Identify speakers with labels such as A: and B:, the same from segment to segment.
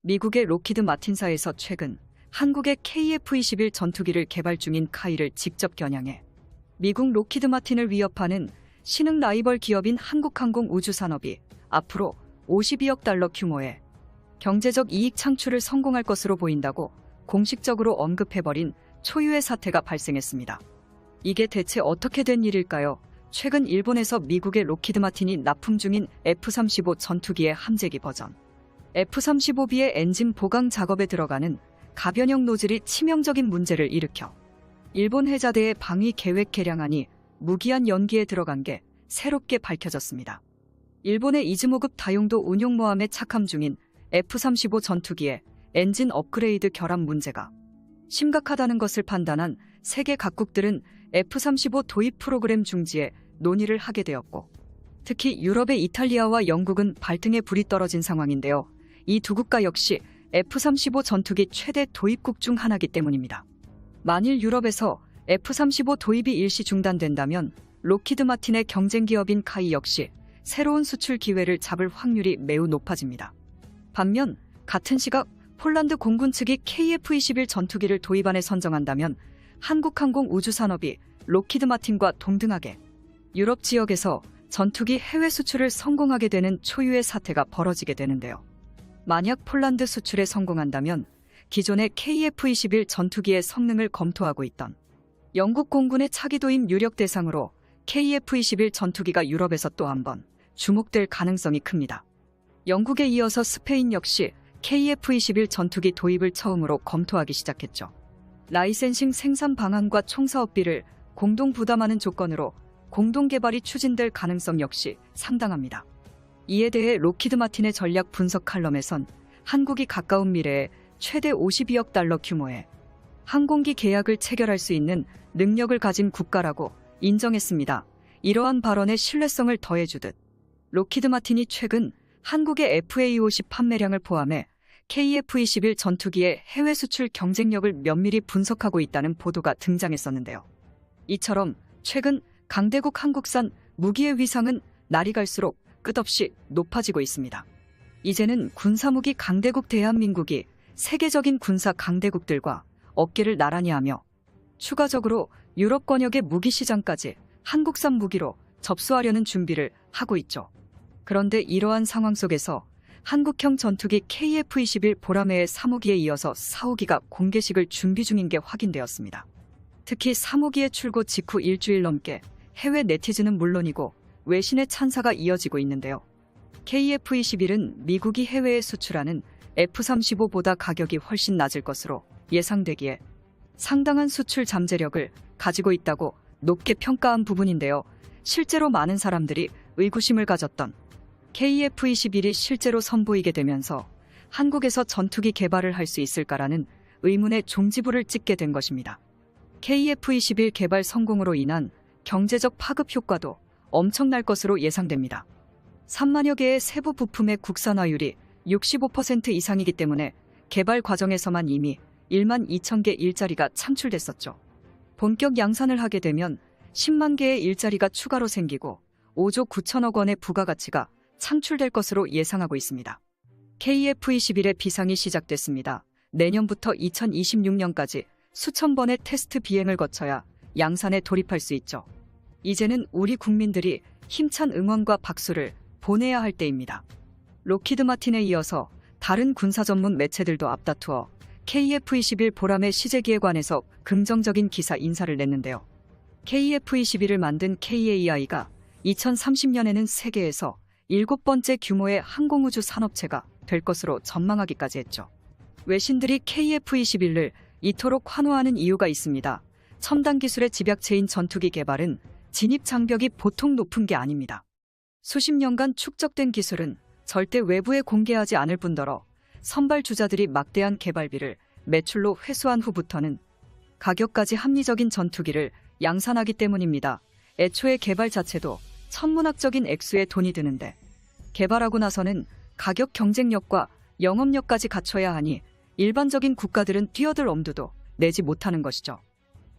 A: 미국의 록히드 마틴사에서 최근 한국의 KF-21 전투기를 개발 중인 카이를 직접 겨냥해 미국 록히드 마틴을 위협하는 신흥 라이벌 기업인 한국항공우주산업이 앞으로 52억 달러 규모의 경제적 이익 창출을 성공할 것으로 보인다고 공식적으로 언급해버린 초유의 사태가 발생했습니다. 이게 대체 어떻게 된 일일까요? 최근 일본에서 미국의 록히드 마틴이 납품 중인 F-35 전투기의 함재기 버전 F-35B의 엔진 보강 작업에 들어가는 가변형 노즐이 치명적인 문제를 일으켜 일본 해자대의 방위 계획 개량안이 무기한 연기에 들어간 게 새롭게 밝혀졌습니다. 일본의 이즈모급 다용도 운용모함에 착함 중인 F-35 전투기의 엔진 업그레이드 결함 문제가 심각하다는 것을 판단한 세계 각국들은 F-35 도입 프로그램 중지에 논의를 하게 되었고, 특히 유럽의 이탈리아와 영국은 발등에 불이 떨어진 상황인데요. 이 두 국가 역시 F-35 전투기 최대 도입국 중 하나이기 때문입니다. 만일 유럽에서 F-35 도입이 일시 중단된다면 록히드 마틴의 경쟁 기업인 카이 역시 새로운 수출 기회를 잡을 확률이 매우 높아집니다. 반면 같은 시각 폴란드 공군 측이 KF-21 전투기를 도입안에 선정한다면 한국항공우주산업이 록히드 마틴과 동등하게 유럽 지역에서 전투기 해외 수출을 성공하게 되는 초유의 사태가 벌어지게 되는데요. 만약 폴란드 수출에 성공한다면 기존의 KF-21 전투기의 성능을 검토하고 있던 영국 공군의 차기 도입 유력 대상으로 KF-21 전투기가 유럽에서 또 한 번 주목될 가능성이 큽니다. 영국에 이어서 스페인 역시 KF-21 전투기 도입을 처음으로 검토하기 시작했죠. 라이센싱 생산 방안과 총사업비를 공동 부담하는 조건으로 공동 개발이 추진될 가능성 역시 상당합니다. 이에 대해 록히드 마틴의 전략 분석 칼럼에선 한국이 가까운 미래에 최대 52억 달러 규모의 항공기 계약을 체결할 수 있는 능력을 가진 국가라고 인정했습니다. 이러한 발언에 신뢰성을 더해주듯 록히드 마틴이 최근 한국의 FA-50 판매량을 포함해 KF-21 전투기의 해외 수출 경쟁력을 면밀히 분석하고 있다는 보도가 등장했었는데요. 이처럼 최근 강대국 한국산 무기의 위상은 날이 갈수록 끝없이 높아지고 있습니다. 이제는 군사무기 강대국 대한민국이 세계적인 군사 강대국들과 어깨를 나란히 하며 추가적으로 유럽 권역의 무기 시장까지 한국산 무기로 접수하려는 준비를 하고 있죠. 그런데 이러한 상황 속에서 한국형 전투기 KF-21 보라매의 3호기에 이어서 4호기가 공개식을 준비 중인 게 확인되었습니다. 특히 3호기의 출고 직후 일주일 넘게 해외 네티즌은 물론이고 외신의 찬사가 이어지고 있는데요. KF-21은 미국이 해외에 수출하는 F-35보다 가격이 훨씬 낮을 것으로 예상되기에 상당한 수출 잠재력을 가지고 있다고 높게 평가한 부분인데요. 실제로 많은 사람들이 의구심을 가졌던 KF-21이 실제로 선보이게 되면서 한국에서 전투기 개발을 할 수 있을까라는 의문의 종지부를 찍게 된 것입니다. KF-21 개발 성공으로 인한 경제적 파급 효과도 엄청날 것으로 예상됩니다. 3만여 개의 세부 부품의 국산화율이 65% 이상이기 때문에 개발 과정에서만 이미 1만 2천 개 일자리가 창출됐었죠. 본격 양산을 하게 되면 10만 개의 일자리가 추가로 생기고 5조 9천억 원의 부가가치가 창출될 것으로 예상하고 있습니다. KF-21의 비상이 시작됐습니다. 내년부터 2026년까지 수천 번의 테스트 비행을 거쳐야 양산에 돌입할 수 있죠. 이제는 우리 국민들이 힘찬 응원과 박수를 보내야 할 때입니다. 록히드 마틴에 이어서 다른 군사 전문 매체들도 앞다투어 KF-21 보라매 시제기에 관해서 긍정적인 기사 인사를 냈는데요. KF-21을 만든 KAI가 2030년에는 세계에서 7번째 규모의 항공우주 산업체가 될 것으로 전망하기까지 했죠. 외신들이 KF-21을 이토록 환호하는 이유가 있습니다. 첨단 기술의 집약체인 전투기 개발은 진입 장벽이 보통 높은 게 아닙니다. 수십 년간 축적된 기술은 절대 외부에 공개하지 않을 뿐더러 선발 주자들이 막대한 개발비를 매출로 회수한 후부터는 가격까지 합리적인 전투기를 양산하기 때문입니다. 애초에 개발 자체도 천문학적인 액수의 돈이 드는데 개발하고 나서는 가격 경쟁력과 영업력까지 갖춰야 하니 일반적인 국가들은 뛰어들 엄두도 내지 못하는 것이죠.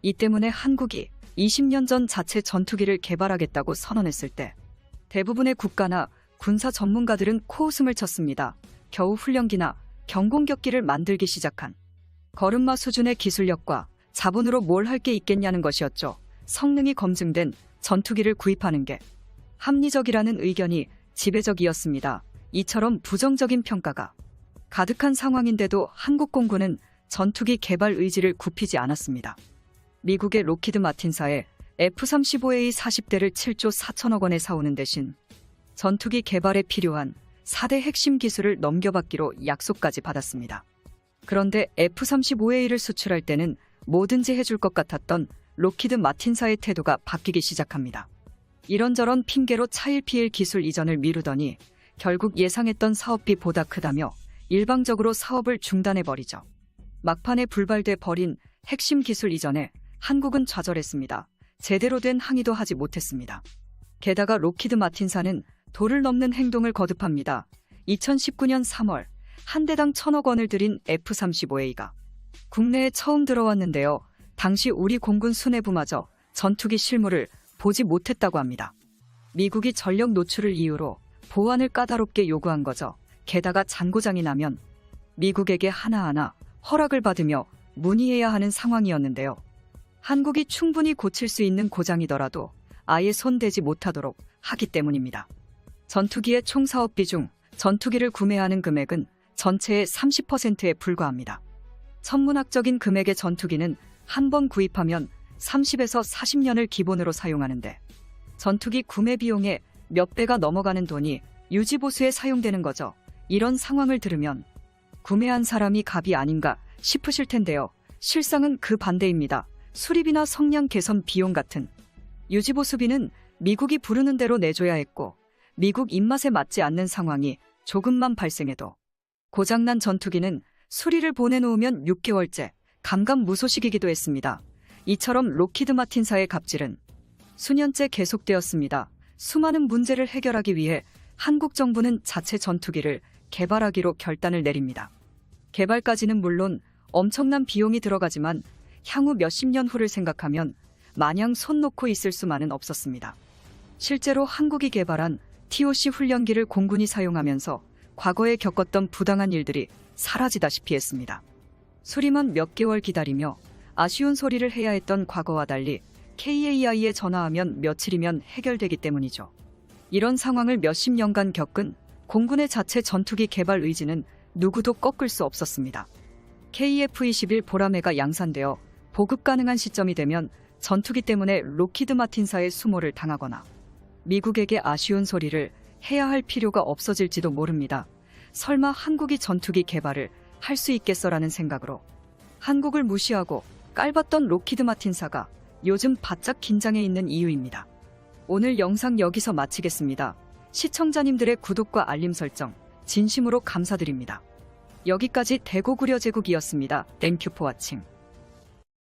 A: 이 때문에 한국이 20년 전 자체 전투기를 개발하겠다고 선언했을 때 대부분의 국가나 군사 전문가들은 코웃음을 쳤습니다. 겨우 훈련기나 경공격기를 만들기 시작한 걸음마 수준의 기술력과 자본으로 뭘 할 게 있겠냐는 것이었죠. 성능이 검증된 전투기를 구입하는 게 합리적이라는 의견이 지배적이었습니다. 이처럼 부정적인 평가가 가득한 상황인데도 한국 공군은 전투기 개발 의지를 굽히지 않았습니다. 미국의 로키드 마틴사에 F-35A 40대를 7조 4천억 원에 사오는 대신 전투기 개발에 필요한 4대 핵심 기술을 넘겨받기로 약속까지 받았습니다. 그런데 F-35A를 수출할 때는 뭐든지 해줄 것 같았던 로키드 마틴사의 태도가 바뀌기 시작합니다. 이런저런 핑계로 차일피일 기술 이전을 미루더니 결국 예상했던 사업비보다 크다며 일방적으로 사업을 중단해버리죠. 막판에 불발돼 버린 핵심 기술 이전에 한국은 좌절했습니다. 제대로 된 항의도 하지 못했습니다. 게다가 로키드 마틴사는 도를 넘는 행동을 거듭합니다. 2019년 3월 한 대당 1,000억 원을 들인 F-35A가 국내에 처음 들어왔는데요. 당시 우리 공군 수뇌부마저 전투기 실물을 보지 못했다고 합니다. 미국이 전력 노출을 이유로 보안을 까다롭게 요구한 거죠. 게다가 잔고장이 나면 미국에게 하나하나 허락을 받으며 문의해야 하는 상황이었는데요. 한국이 충분히 고칠 수 있는 고장이더라도 아예 손대지 못하도록 하기 때문입니다. 전투기의 총 사업비 중 전투기를 구매하는 금액은 전체의 30%에 불과합니다. 천문학적인 금액의 전투기는 한 번 구입하면 30에서 40년을 기본으로 사용하는데 전투기 구매 비용의 몇 배가 넘어가는 돈이 유지보수에 사용되는 거죠. 이런 상황을 들으면 구매한 사람이 갑이 아닌가 싶으실 텐데요. 실상은 그 반대입니다. 수리비나 성량 개선 비용 같은 유지보수비는 미국이 부르는 대로 내줘야 했고 미국 입맛에 맞지 않는 상황이 조금만 발생해도 고장난 전투기는 수리를 보내놓으면 6개월째 감감무소식이기도 했습니다. 이처럼 로키드 마틴사의 갑질은 수년째 계속되었습니다. 수많은 문제를 해결하기 위해 한국 정부는 자체 전투기를 개발하기로 결단을 내립니다. 개발까지는 물론 엄청난 비용이 들어가지만 향후 몇십 년 후를 생각하면 마냥 손 놓고 있을 수만은 없었습니다. 실제로 한국이 개발한 TOC 훈련기를 공군이 사용하면서 과거에 겪었던 부당한 일들이 사라지다시피 했습니다. 수리만 몇 개월 기다리며 아쉬운 소리를 해야 했던 과거와 달리 KAI에 전화하면 며칠이면 해결되기 때문이죠. 이런 상황을 몇십 년간 겪은 공군의 자체 전투기 개발 의지는 누구도 꺾을 수 없었습니다. KF-21 보라매가 양산되어 보급 가능한 시점이 되면 전투기 때문에 로키드 마틴사의 수모를 당하거나 미국에게 아쉬운 소리를 해야 할 필요가 없어질지도 모릅니다. 설마 한국이 전투기 개발을 할 수 있겠어라는 생각으로 한국을 무시하고 깔봤던 로키드 마틴사가 요즘 바짝 긴장해 있는 이유입니다. 오늘 영상 여기서 마치겠습니다. 시청자님들의 구독과 알림 설정 진심으로 감사드립니다. 여기까지 대고구려 제국이었습니다. 땡큐 포 와칭.